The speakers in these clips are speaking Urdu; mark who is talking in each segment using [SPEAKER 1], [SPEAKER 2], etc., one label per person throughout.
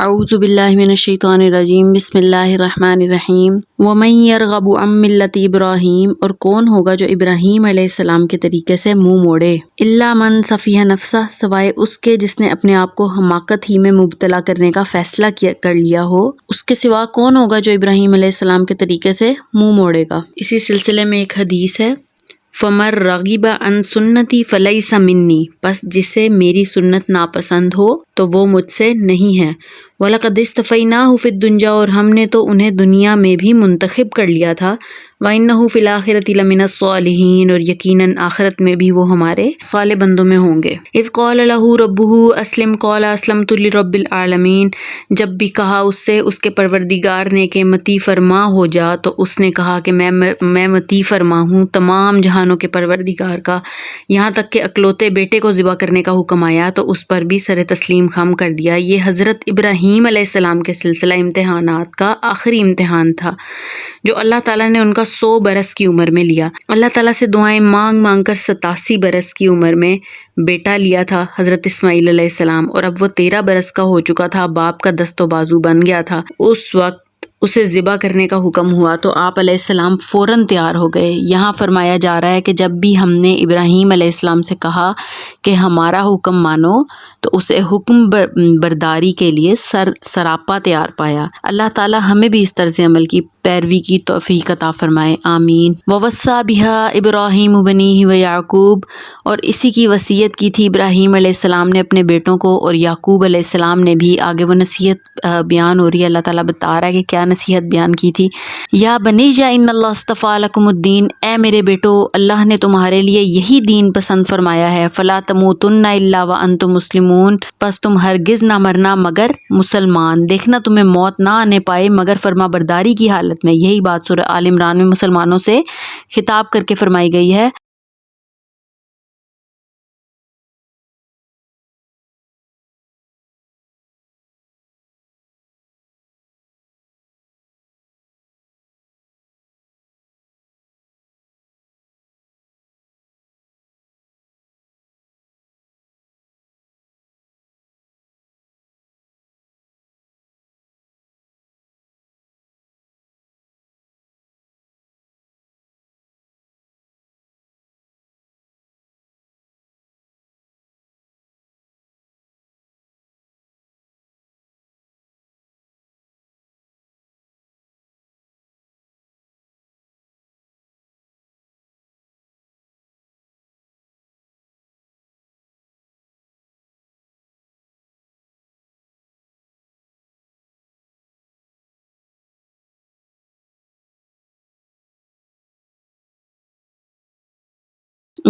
[SPEAKER 1] اعوذ باللہ من الشیطان الرجیم بسم اللہ الرحمن الرحیم ومن یرغب عن ملت ابراہیم، اور کون ہوگا جو ابراہیم علیہ السلام کے طریقے سے منہ موڑے، الا من صفیہ نفسہ، سوائے اس کے جس نے اپنے آپ کو حماقت ہی میں مبتلا کرنے کا فیصلہ کر لیا ہو، اس کے سوا کون ہوگا جو ابراہیم علیہ السلام کے طریقے سے منہ موڑے گا۔ اسی سلسلے میں ایک حدیث ہے، فَمَن رَغِبَ عَن سُنَّتِی فَلَیسَ مِنِّی، پس جسے میری سنت ناپسند ہو تو وہ مجھ سے نہیں ہے۔ وَلَقَدِ اصْطَفَیْنَاهُ فِی الدُّنْیَا، اور ہم نے تو انہیں دنیا میں بھی منتخب کر لیا تھا۔ وَإِنَّهُ فِی الْآخِرَةِ لَمِنَ الصَّالِحِینَ، اور یقیناً آخرت میں بھی وہ ہمارے صالح بندوں میں ہوں گے۔ اِذْ قَالَ لَهُ رَبُّهُ أَسْلِمْ قَالَ أَسْلَمْتُ لِرَبِّ الْعَالَمِینَ، جب بھی کہا اس سے اس کے پروردگار نے کہ مطیع فرما ہو جا، تو اس نے کہا کہ میں مطیع فرما ہوں تمام جہانوں کے پروردگار کا، یہاں تک کہ اکلوتے بیٹے کو ذبح کرنے کا حکم آیا تو اس پر بھی سر تسلیم خم کر دیا۔ یہ حضرت ابراہیم علیہ السلام کے سلسلہ امتحانات کا آخری امتحان تھا جو اللہ تعالیٰ نے ان کا 100 برس کی عمر میں لیا۔ اللہ تعالیٰ سے دعائیں مانگ مانگ کر 87 برس کی عمر میں بیٹا لیا تھا حضرت اسماعیل علیہ السلام، اور اب وہ 13 برس کا ہو چکا تھا، باپ کا دست و بازو بن گیا تھا۔ اس وقت اسے ذبح کرنے کا حکم ہوا تو آپ علیہ السلام فوراً تیار ہو گئے۔ یہاں فرمایا جا رہا ہے کہ جب بھی ہم نے ابراہیم علیہ السلام سے کہا کہ ہمارا حکم مانو تو اسے حکم برداری کے لیے سراپا تیار پایا۔ اللہ تعالیٰ ہمیں بھی اس طرز عمل کی پیروی کی توفیق عطا فرمائے، آمین۔ وَوَصَّىٰ بِهَا إِبْرَاهِيمُ بَنِيهِ وَيَعْقُوبُ، اور اسی کی وصیت کی تھی ابراہیم علیہ السلام نے اپنے بیٹوں کو، اور یعقوب علیہ السلام نے بھی۔ آگے وہ نصیحت بیان ہو رہی ہے، اللہ تعالیٰ بتا رہا ہے کہ کیا نصیحت بیان کی تھی۔ یا بنیّ ان اللہ اصطفیٰ لکم الدین، اے میرے بیٹو اللہ نے تمہارے لیے یہی دین پسند فرمایا ہے۔ فلا تموتن الا وانتم مسلمون، پس تم ہرگز نہ مرنا مگر مسلمان، دیکھنا تمہیں موت نہ آنے پائے مگر فرما برداری کی حالت میں۔ یہی بات سورہ آل عمران میں مسلمانوں سے خطاب کر کے فرمائی گئی ہے۔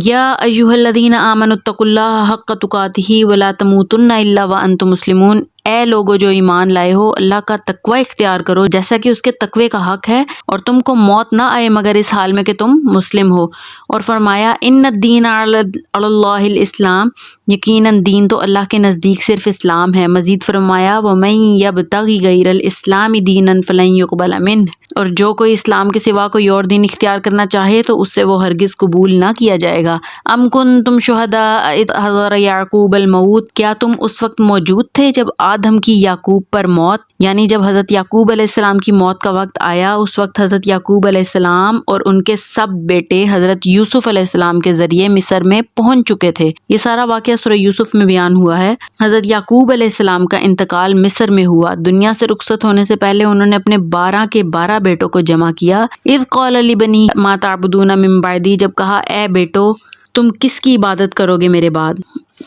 [SPEAKER 1] یا ایھا الذین آمنوا اتقوا اللہ حق تقاتہ ولا تموتن الا وانتم مسلمون، اے لوگو جو ایمان لائے ہو اللہ کا تقوی اختیار کرو جیسا کہ اس کے تقوی کا حق ہے، اور تم کو موت نہ آئے مگر اس حال میں کہ تم مسلم ہو۔ اور فرمایا ان الدین علی اللہ الاسلام، یقیناً دین تو اللہ کے نزدیک صرف اسلام ہے۔ مزید فرمایا ومن یبتغی غیر الاسلام دینا فلن یقبل منہ، اور جو کوئی اسلام کے سوا کوئی اور دین اختیار کرنا چاہے تو اس سے وہ ہرگز قبول نہ کیا جائے گا۔ ام کنتم شہداء اذ حضر یعقوب الموت، کیا تم اس وقت موجود تھے جب آدم کی یعقوب پر موت، یعنی جب حضرت یعقوب علیہ السلام کی موت کا وقت آیا، اس وقت حضرت یعقوب علیہ السلام اور ان کے سب بیٹے حضرت یوسف علیہ السلام کے ذریعے مصر میں پہنچ چکے تھے۔ یہ سارا واقعہ سورہ یوسف میں بیان ہوا ہے۔ حضرت یعقوب علیہ السلام کا انتقال مصر میں ہوا۔ دنیا سے رخصت ہونے سے پہلے انہوں نے اپنے 12 کے 12 بیٹوں کو جمع کیا۔ اذ قال لبنیہ ما تعبدون من بعدی، جب کہا اے بیٹو تم کس کی عبادت کرو گے میرے بعد،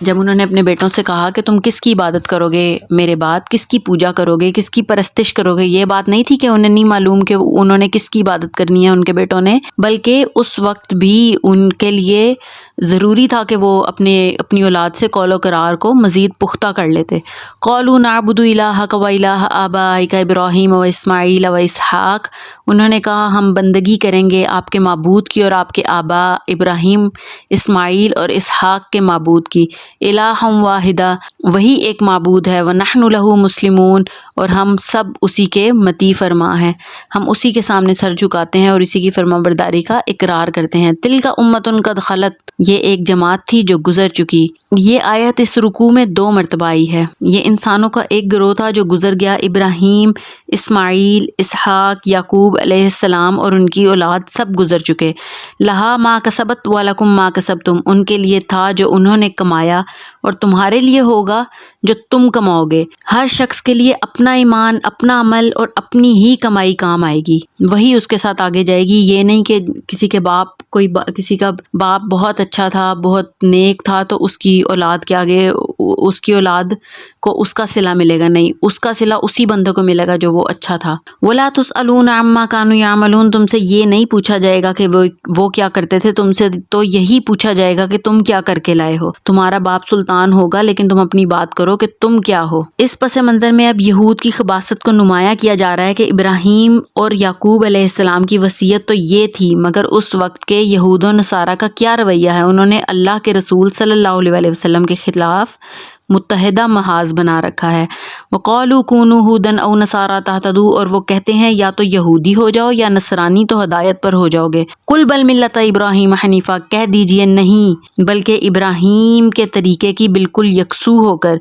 [SPEAKER 1] جب انہوں نے اپنے بیٹوں سے کہا کہ تم کس کی عبادت کرو گے میرے بعد، کس کی پوجا کرو گے، کس کی پرستش کرو گے، یہ بات نہیں تھی کہ انہیں نہیں معلوم کہ انہوں نے کس کی عبادت کرنی ہے ان کے بیٹوں نے، بلکہ اس وقت بھی ان کے لیے ضروری تھا کہ وہ اپنی اولاد سے قول و قرار کو مزید پختہ کر لیتے۔ قالوا نعبد الہک و الہ آبائک ابراہیم و اسماعیل و اسحاق، انہوں نے کہا ہم بندگی کریں گے آپ کے معبود کی اور آپ کے آبا ابراہیم، اسماعیل اور اسحاق کے معبود کی، الہا واحدہ، وہی ایک معبود ہے، ونحن لہ مسلمون، اور ہم سب اسی کے مطیع فرما ہیں، ہم اسی کے سامنے سر جھکاتے ہیں اور اسی کی فرما برداری کا اقرار کرتے ہیں۔ تلک امۃ قد خلت، یہ ایک جماعت تھی جو گزر چکی۔ یہ آیت اس رکوع میں 2 مرتبہ آئی ہے۔ یہ انسانوں کا ایک گروہ تھا جو گزر گیا، ابراہیم، اسماعیل، اسحاق، یعقوب علیہ السلام اور ان کی اولاد سب گزر چکے۔ لہا ما کسبت ولکم ما کسبتم، ان کے لیے تھا جو انہوں نے کمایا اور تمہارے لیے ہوگا جو تم کماؤ گے۔ ہر شخص کے لیے اپنا ایمان، اپنا عمل اور اپنی ہی کمائی کام آئے گی، وہی اس کے ساتھ آگے جائے گی۔ یہ نہیں کہ کسی کا باپ بہت اچھا تھا، بہت نیک تھا تو اس کی اولاد کے آگے اس کی اولاد کو اس کا صلہ ملے گا، نہیں، اس کا صلہ اسی بندے کو ملے گا جو وہ اچھا تھا۔ وَلَا تُسْأَلُونَ عَمَّا كَانُوا يَعْمَلُونَ، تم سے یہ نہیں پوچھا جائے گا کہ وہ کیا کرتے تھے، تم سے تو یہی پوچھا جائے گا کہ تم کیا کر کے لائے ہو۔ تمہارا باپ سلطان ہوگا لیکن تم اپنی بات کرو کہ تم کیا ہو۔ اس پس منظر میں اب یہود کی خباثت کو نمایاں کیا جا رہا ہے کہ ابراہیم اور یعقوب علیہ السلام کی وصیت تو یہ تھی، مگر اس وقت کے یہود و نصارہ کا کیا رویہ ہے۔ انہوں نے اللہ کے رسول صلی اللہ علیہ وسلم کے خلاف متحدہ محاذ بنا رکھا ہے۔ وَقَالُوا كُونُوا هُودًا أَوْ نَصَارَىٰ تَهْتَدُوا، اور وہ کہتے ہیں یا تو یہودی ہو جاؤ یا نصرانی تو ہدایت پر ہو جاؤ گے۔ قُلْ بَلْ مِلَّةَ إِبْرَاهِيمَ حَنِيفًا، کہہ دیجئے نہیں بلکہ ابراہیم کے طریقے کی بالکل یکسو ہو کر،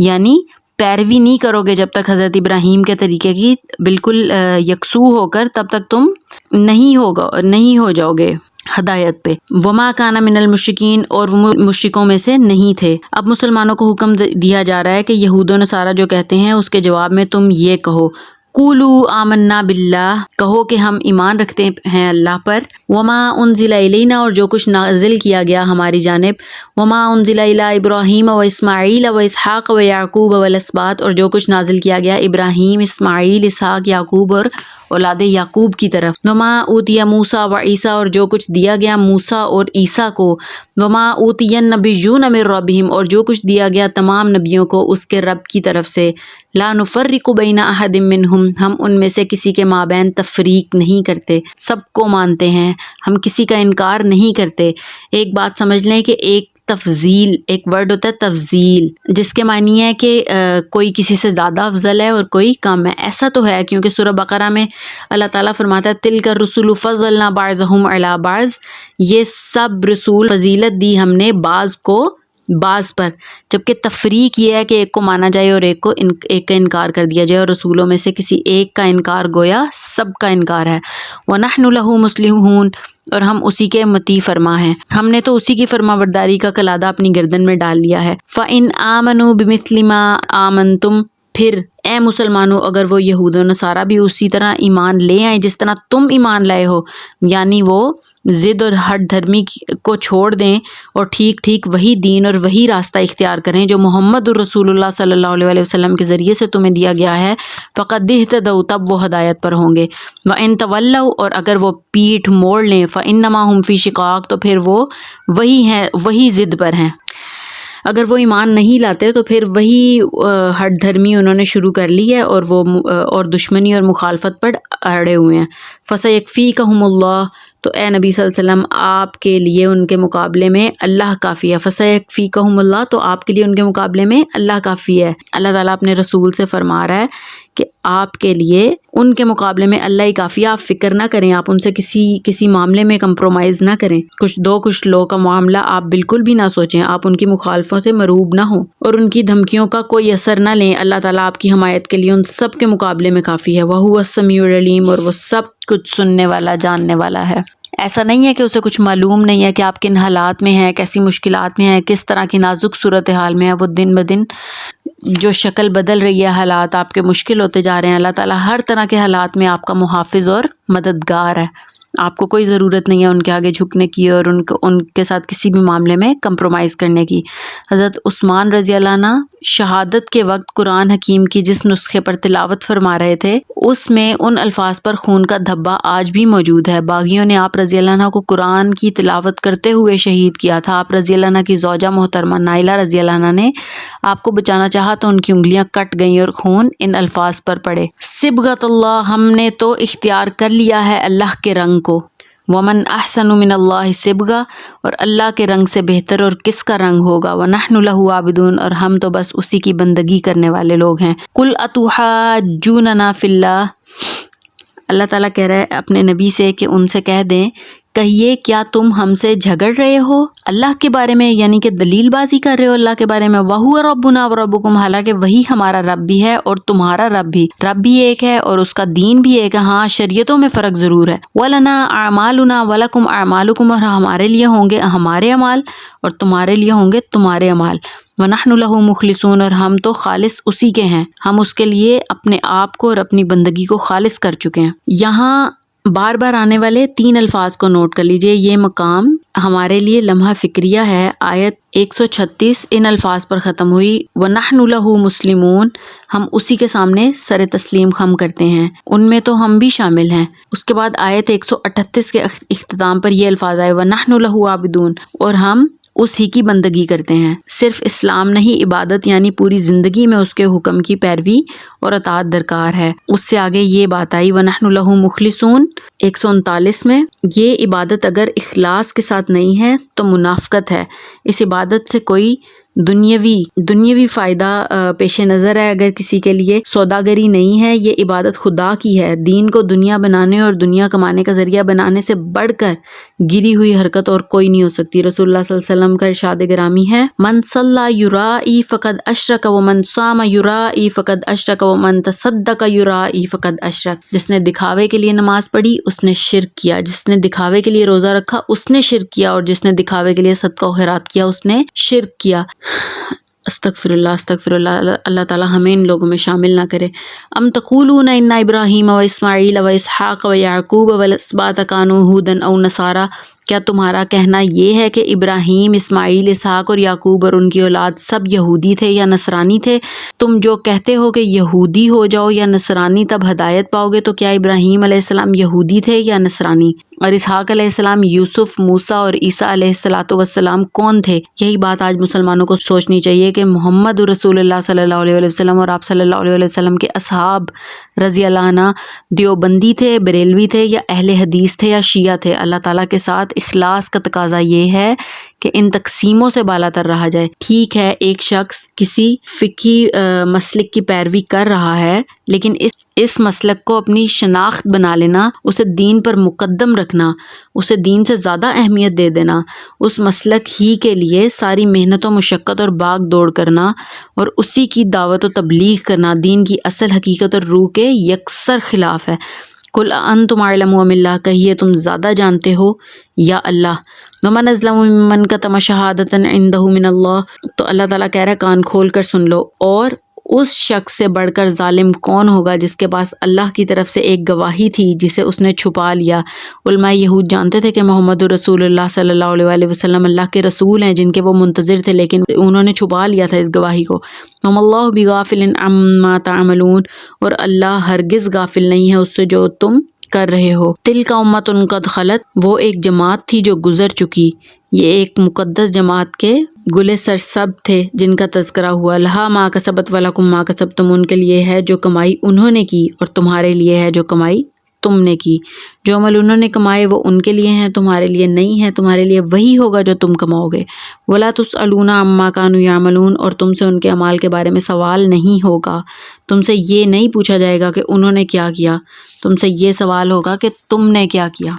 [SPEAKER 1] یعنی پیروی نہیں کرو گے جب تک حضرت ابراہیم کے طریقے کی بالکل یکسو ہو کر، تب تک تم نہیں ہو جاؤ گے ہدایت پہ۔ وما کان من المشرکین، اور وہ مشرکوں میں سے نہیں تھے۔ اب مسلمانوں کو حکم دیا جا رہا ہے کہ یہود و نصارہ جو کہتے ہیں اس کے جواب میں تم یہ کہو، قولوا آمنا باللہ، کہو کہ ہم ایمان رکھتے ہیں اللہ پر، وما انزل الینا، اور جو کچھ نازل کیا گیا ہماری جانب، وما انزل الی ابراہیم و اسماعیل و اسحاق و یعقوب والاسباط، اور جو کچھ نازل کیا گیا ابراہیم، اسماعیل، اسحاق، یعقوب اور اولاد یعقوب کی طرف، وما اوتی موسیٰ و عیسیٰ، اور جو کچھ دیا گیا موسیٰ اور عیسیٰ کو، وما اوتی النبیون من ربہم، اور جو کچھ دیا گیا تمام نبیوں کو اس کے رب کی طرف سے، لا نفرق بین احد منہم، ہم ان میں سے کسی کے مابین تفریق نہیں کرتے، سب کو مانتے ہیں، ہم کسی کا انکار نہیں کرتے۔ ایک بات سمجھ لیں کہ ایک تفضیل، ایک ورڈ ہوتا ہے تفضیل، جس کے معنی ہے کہ کوئی کسی سے زیادہ افضل ہے اور کوئی کم ہے۔ ایسا تو ہے کیونکہ سورہ بقرہ میں اللہ تعالیٰ فرماتا ہے تِلْکَ الرُّسُلُ فَضَّلْنَا بَعْضَهُمْ عَلَىٰ بَعْضٍ، یہ سب رسول فضیلت دی ہم نے بعض کو بعض پر، جبکہ تفریق یہ ہے کہ ایک کو مانا جائے اور ایک کا انکار کر دیا جائے، اور رسولوں میں سے کسی ایک کا انکار گویا سب کا انکار ہے۔ وَنَحْنُ لَهُ مُسْلِمُونَ، اور ہم اسی کے مطیع فرما ہیں، ہم نے تو اسی کی فرما برداری کا کلادہ اپنی گردن میں ڈال لیا ہے۔ فَإِنْ آمَنُوا بِمِثْلِ مَا آمَنْتُمْ، پھر اے مسلمانوں اگر وہ یہود و نصارہ بھی اسی طرح ایمان لے آئیں جس طرح تم ایمان لائے ہو، یعنی وہ ضد اور ہٹ دھرمی کو چھوڑ دیں اور ٹھیک ٹھیک وہی دین اور وہی راستہ اختیار کریں جو محمد الرسول اللہ صلی اللہ علیہ وسلم کے ذریعے سے تمہیں دیا گیا ہے، فقد اہتدوا، تب وہ ہدایت پر ہوں گے۔ وَإِن تولوا، اور اگر وہ پیٹھ موڑ لیں، فإنما هم فی شقاق، تو پھر وہ وہی ضد پر ہیں۔ اگر وہ ایمان نہیں لاتے تو پھر وہی ہٹ دھرمی انہوں نے شروع کر لی ہے اور دشمنی اور مخالفت پر اڑے ہوئے ہیں۔ فَسَيَكْفِيكَهُمُ اللَّهُ، تو اے نبی صلی اللہ علیہ وسلم آپ کے لیے ان کے مقابلے میں اللہ کافی ہے۔ فَسَيَكْفِيكَهُمُ اللَّهُ، تو آپ کے لیے ان کے مقابلے میں اللہ کافی ہے۔ اللہ تعالیٰ اپنے رسول سے فرما رہا ہے کہ آپ کے لیے ان کے مقابلے میں اللہ ہی کافی ہے، آپ فکر نہ کریں، آپ ان سے کسی معاملے میں کمپرومائز نہ کریں، کچھ لوگ کا معاملہ آپ بالکل بھی نہ سوچیں، آپ ان کی مخالفوں سے مروب نہ ہوں اور ان کی دھمکیوں کا کوئی اثر نہ لیں۔ اللہ تعالیٰ آپ کی حمایت کے لیے ان سب کے مقابلے میں کافی ہے۔ وَهُوَ السَّمِيعُ الْعَلِيمُ، اور وہ سب کچھ سننے والا، جاننے والا ہے۔ ایسا نہیں ہے کہ اسے کچھ معلوم نہیں ہے کہ آپ کن حالات میں ہیں، کیسی مشکلات میں ہیں، کس طرح کی نازک صورتحال میں ہے۔ وہ دن بدن جو شکل بدل رہی ہے، حالات آپ کے مشکل ہوتے جا رہے ہیں، اللہ تعالیٰ ہر طرح کے حالات میں آپ کا محافظ اور مددگار ہے۔ آپ کو کوئی ضرورت نہیں ہے ان کے آگے جھکنے کی اور ان کے ساتھ کسی بھی معاملے میں کمپرومائز کرنے کی۔ حضرت عثمان رضی اللہ عنہ شہادت کے وقت قرآن حکیم کی جس نسخے پر تلاوت فرما رہے تھے اس میں ان الفاظ پر خون کا دھبا آج بھی موجود ہے۔ باغیوں نے آپ رضی اللہ عنہ کو قرآن کی تلاوت کرتے ہوئے شہید کیا تھا۔ آپ رضی اللہ عنہ کی زوجہ محترمہ نائلہ رضی اللہ عنہ نے آپ کو بچانا چاہا تو ان کی انگلیاں کٹ گئیں اور خون ان الفاظ پر پڑے، صبغۃ اللہ، ہم نے تو اختیار کر لیا ہے اللہ کے رنگ کو، ومن احسن من اللہ صبغا، اور اللہ کے رنگ سے بہتر اور کس کا رنگ ہوگا، ونحن لہ عابدون، اور ہم تو بس اسی کی بندگی کرنے والے لوگ ہیں۔ قل اتحاجوننا فی اللہ، اللہ تعالیٰ کہہ رہا ہے اپنے نبی سے کہ ان سے کہہ دیں، کہیے کیا تم ہم سے جھگڑ رہے ہو اللہ کے بارے میں، یعنی کہ دلیل بازی کر رہے ہو اللہ کے بارے میں، وَهُوَ رَبُّنَا وَرَبُّكُمْ، حالانکہ وہی ہمارا رب بھی ہے اور تمہارا رب بھی ایک ہے اور اس کا دین بھی ایک ہے، ہاں شریعتوں میں فرق ضرور ہے۔ وَلَنَا أَعْمَالُنَا وَلَكُمْ أَعْمَالُكُمْ، اور ہمارے لیے ہوں گے ہمارے اعمال اور تمہارے لیے ہوں گے تمہارے اعمال۔ وَنَحْنُ لَهُ مُخْلِصُونَ، اور ہم تو خالص اسی کے ہیں، ہم اس کے لیے اپنے آپ کو اور اپنی بندگی کو خالص کر چکے ہیں۔ یہاں بار بار آنے والے 3 الفاظ کو نوٹ کر لیجئے، یہ مقام ہمارے لیے لمحہ فکریہ ہے۔ آیت 136 ان الفاظ پر ختم ہوئی، وَنَحْنُ لَهُ مُسْلِمُونَ، ہم اسی کے سامنے سر تسلیم خم کرتے ہیں، ان میں تو ہم بھی شامل ہیں۔ اس کے بعد آیت 138 کے اختتام پر یہ الفاظ آئے، وَنَحْنُ لَهُ عَابِدُونَ، اور ہم اسی کی بندگی کرتے ہیں۔ صرف اسلام نہیں، عبادت یعنی پوری زندگی میں اس کے حکم کی پیروی اور اطاعت درکار ہے۔ اس سے آگے یہ بات آئی وَنَحْنُ لَهُ مُخْلِصُونَ 139 میں، یہ عبادت اگر اخلاص کے ساتھ نہیں ہے تو منافقت ہے۔ اس عبادت سے کوئی دنیاوی فائدہ پیش نظر ہے، اگر کسی کے لیے سوداگری نہیں ہے، یہ عبادت خدا کی ہے۔ دین کو دنیا بنانے اور دنیا کمانے کا ذریعہ بنانے سے بڑھ کر گری ہوئی حرکت اور کوئی نہیں ہو سکتی۔ رسول اللہ صلی اللہ علیہ وسلم کا ارشاد گرامی ہے، من صلی یرائی فقد اشرک ومن صام یرائی فقد اشرک ومن تصدق یرائی فقد اشرک، جس نے دکھاوے کے لیے نماز پڑھی اس نے شرک کیا، جس نے دکھاوے کے لیے روزہ رکھا اس نے شرک کیا، اور جس نے دکھاوے کے لیے صدقہ و خیرات کیا اس نے شرک کیا۔ استغفر اللہ، اللہ تعالیٰ ہمیں ان لوگوں میں شامل نہ کرے۔ ام تقولون ان ابراہیم و اسماعیل و اسحاق و یعقوب والاسباط کانوا ھودا او نصارا، کیا تمہارا کہنا یہ ہے کہ ابراہیم، اسماعیل، اسحاق اور یعقوب اور ان کی اولاد سب یہودی تھے یا نصرانی تھے؟ تم جو کہتے ہو کہ یہودی ہو جاؤ یا نصرانی تب ہدایت پاؤ گے، تو کیا ابراہیم علیہ السلام یہودی تھے یا نصرانی؟ اور اسحاق علیہ السلام، یوسف، موسیٰ اور عیسیٰ علیہ السلام کون تھے؟ یہی بات آج مسلمانوں کو سوچنی چاہیے کہ محمد رسول اللہ صلی اللہ علیہ وسلم اور آپ صلی اللہ علیہ وسلم کے اصحاب رضی اللہ عنہ دیوبندی تھے، بریلوی تھے یا اہل حدیث تھے یا شیعہ تھے۔ اللہ تعالیٰ کے ساتھ اخلاص کا تقاضا یہ ہے کہ ان تقسیموں سے بالا تر رہا جائے۔ ٹھیک ہے ایک شخص کسی فقہی مسلک کی پیروی کر رہا ہے، لیکن اس مسلک کو اپنی شناخت بنا لینا، اسے دین پر مقدم رکھنا، اسے دین سے زیادہ اہمیت دے دینا، اس مسلک ہی کے لیے ساری محنت و مشقت اور بھاگ دوڑ کرنا اور اسی کی دعوت و تبلیغ کرنا دین کی اصل حقیقت اور روح کے یکسر خلاف ہے۔ قل انتم اعلم ام اللہ، کہیے تم زیادہ جانتے ہو یا اللہ۔ ومن اظلم ممن کتم شہادۃ عندہ من اللہ، تو اللہ تعالیٰ کہہ رہا ہے کان کھول کر سن لو، اور اس شخص سے بڑھ کر ظالم کون ہوگا جس کے پاس اللہ کی طرف سے ایک گواہی تھی جسے اس نے چھپا لیا۔ علماء یہود جانتے تھے کہ محمد رسول اللہ صلی اللہ علیہ وسلم اللہ کے رسول ہیں جن کے وہ منتظر تھے، لیکن انہوں نے چھپا لیا تھا اس گواہی کو۔ وما اللہ بغافل عما تعملون، اور اللہ ہرگز غافل نہیں ہے اس سے جو تم کر رہے ہو۔ تلک امۃ قد خلت، وہ ایک جماعت تھی جو گزر چکی، یہ ایک مقدس جماعت کے گلے سرسب تھے جن کا تذکرہ ہوا۔ لہا ما کسبت ولکم ما کسبتم، ان کے لیے ہے جو کمائی انہوں نے کی اور تمہارے لیے ہے جو کمائی تم نے کی۔ جو عمل انہوں نے کمائے وہ ان کے لیے ہیں، تمہارے لیے نہیں ہے، تمہارے لیے وہی ہوگا جو تم کماؤ گے۔ ولا تسألون عما كانوا يعملون، اور تم سے ان کے اعمال کے بارے میں سوال نہیں ہوگا، تم سے یہ نہیں پوچھا جائے گا کہ انہوں نے کیا کیا، تم سے یہ سوال ہوگا کہ تم نے کیا کیا۔